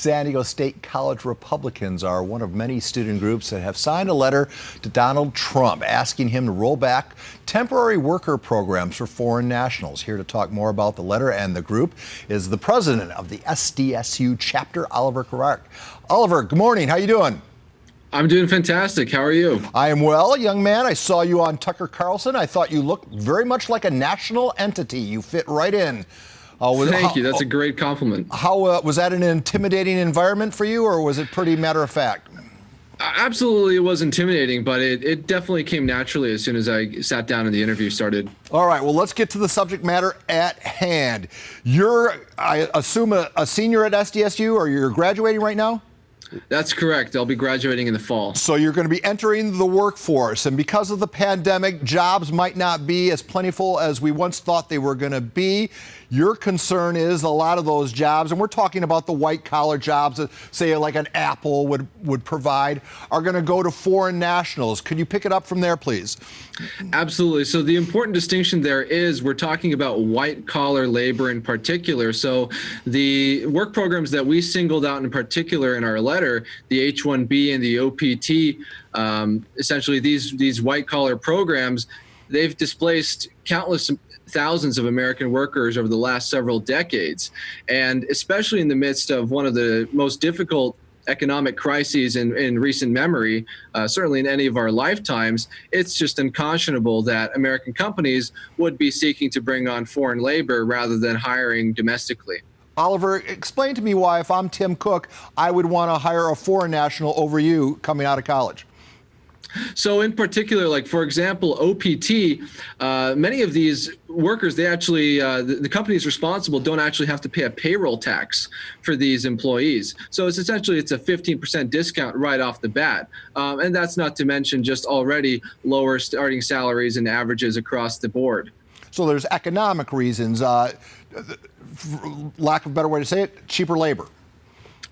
San Diego State College Republicans are one of many student groups that have signed a letter to Donald Trump asking him to roll back temporary worker programs for foreign nationals. Here to talk more about the letter and the group is the president of the SDSU chapter, Oliver Krvaric. Oliver, good morning. How you doing? I'm doing fantastic. How are you? I am well, young man. I saw you on Tucker Carlson. I thought you looked very much like a national entity. You fit right in. Thank you. That's a great compliment. How was that an intimidating environment for you, or was it pretty matter of fact? Absolutely, it was intimidating, but it definitely came naturally as soon as I sat down and the interview started. All right, well, let's get to the subject matter at hand. You're, I assume, a senior at SDSU, or you're graduating right now? That's correct. I'll be graduating in the fall. So you're going to be entering the workforce, and because of the pandemic, jobs might not be as plentiful as we once thought they were going to be. Your concern is a lot of those jobs, and we're talking about the white-collar jobs that, say, like an Apple would provide, are going to go to foreign nationals. Could you pick it up from there, please? Absolutely. So the important distinction there is we're talking about white-collar labor in particular. So the work programs that we singled out in particular in our letter, the H-1B and the OPT, essentially these white-collar programs, they've displaced countless thousands of American workers over the last several decades. And especially in the midst of one of the most difficult economic crises in recent memory, certainly in any of our lifetimes, it's just unconscionable that American companies would be seeking to bring on foreign labor rather than hiring domestically. Oliver, explain to me why, if I'm Tim Cook, I would want to hire a foreign national over you coming out of college. So in particular, like, for example, OPT, many of these workers, they actually, the companies responsible don't actually have to pay a payroll tax for these employees. So it's essentially, it's a 15% discount right off the bat. And that's not to mention just already lower starting salaries and averages across the board. So there's economic reasons, lack of a better way to say it, cheaper labor.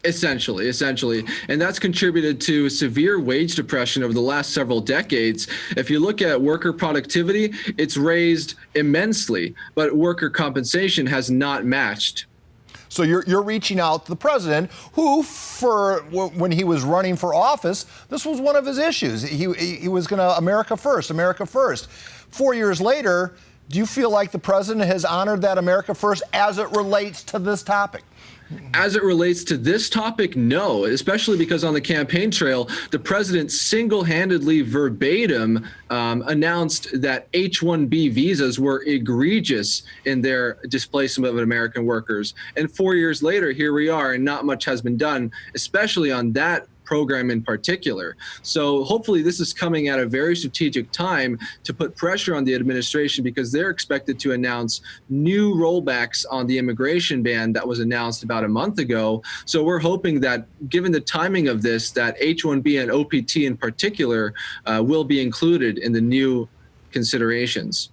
Essentially. And that's contributed to severe wage depression over the last several decades. If you look at worker productivity, it's raised immensely, but worker compensation has not matched. So you're reaching out to the president, who, when he was running for office, this was one of his issues. He was going to America first, America first. 4 years later, do you feel like the president has honored that America first as it relates to this topic? As it relates to this topic, no, especially because on the campaign trail, the president single-handedly, verbatim, announced that H-1B visas were egregious in their displacement of American workers. And 4 years later, here we are, and not much has been done, especially on that program in particular. So hopefully this is coming at a very strategic time to put pressure on the administration, because they're expected to announce new rollbacks on the immigration ban that was announced about a month ago. So we're hoping that, given the timing of this, that H-1B and OPT in particular will be included in the new considerations.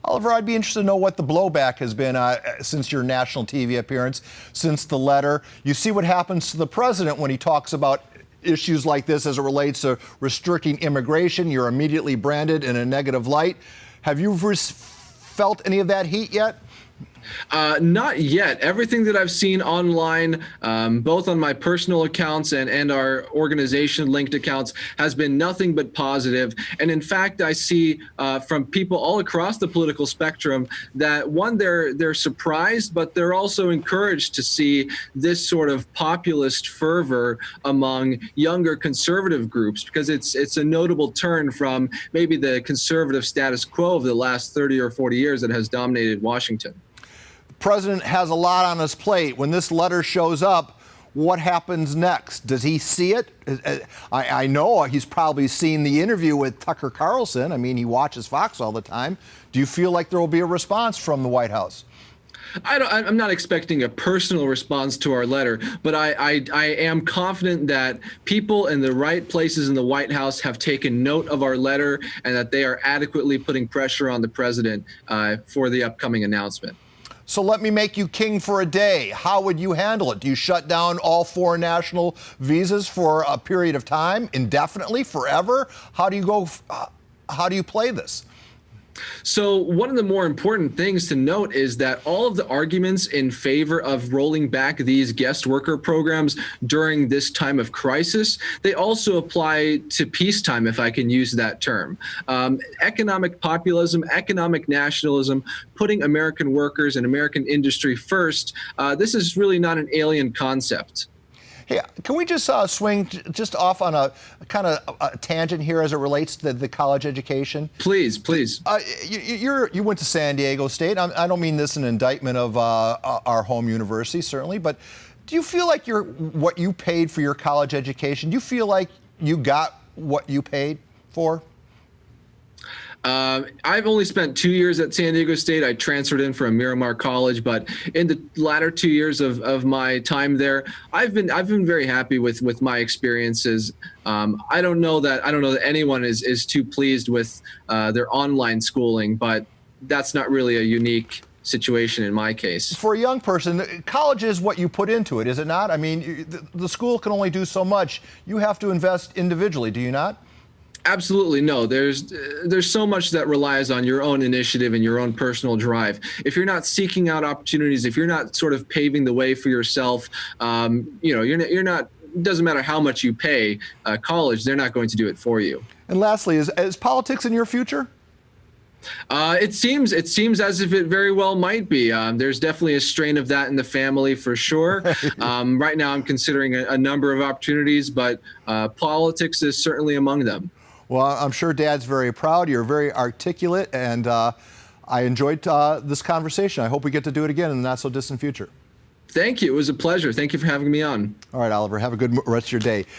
Oliver, I'd be interested to know what the blowback has been since your national TV appearance, since the letter. You see what happens to the president when he talks about issues like this as it relates to restricting immigration. You're immediately branded in a negative light. Have you felt any of that heat yet? Not yet. Everything that I've seen online, both on my personal accounts and our organization linked accounts, has been nothing but positive. And in fact, I see from people all across the political spectrum that, one, they're surprised, but they're also encouraged to see this sort of populist fervor among younger conservative groups, because it's a notable turn from maybe the conservative status quo of the last 30 or 40 years that has dominated Washington. The president has a lot on his plate. When this letter shows up, what happens next? Does he see it? I know he's probably seen the interview with Tucker Carlson. I mean, he watches Fox all the time. Do you feel like there will be a response from the White House? I'm not expecting a personal response to our letter, but I am confident that people in the right places in the White House have taken note of our letter, and that they are adequately putting pressure on the president for the upcoming announcement. So let me make you king for a day. How would you handle it? Do you shut down all foreign national visas for a period of time, indefinitely, forever? How do you play this? So one of the more important things to note is that all of the arguments in favor of rolling back these guest worker programs during this time of crisis, they also apply to peacetime, if I can use that term. Economic populism, economic nationalism, putting American workers and American industry first, this is really not an alien concept. Hey, can we just swing just off on a kind of a tangent here as it relates to the college education? Please, please. You went to San Diego State. I don't mean this an indictment of our home university, certainly, but do you feel like what you paid for your college education, do you feel like you got what you paid for? I've only spent 2 years at San Diego State. I transferred in from Miramar College, but in the latter 2 years of my time there, I've been very happy with my experiences. I don't know that anyone is too pleased with their online schooling, but that's not really a unique situation in my case. For a young person, college is what you put into it, is it not? I mean, the school can only do so much. You have to invest individually, do you not? Absolutely no. There's so much that relies on your own initiative and your own personal drive. If you're not seeking out opportunities, if you're not sort of paving the way for yourself, you're not. It doesn't matter how much you pay college; they're not going to do it for you. And lastly, is politics in your future? It seems as if it very well might be. There's definitely a strain of that in the family for sure. Right now, I'm considering a number of opportunities, but politics is certainly among them. Well, I'm sure Dad's very proud. You're very articulate, and I enjoyed this conversation. I hope we get to do it again in the not-so-distant future. Thank you. It was a pleasure. Thank you for having me on. All right, Oliver, have a good rest of your day.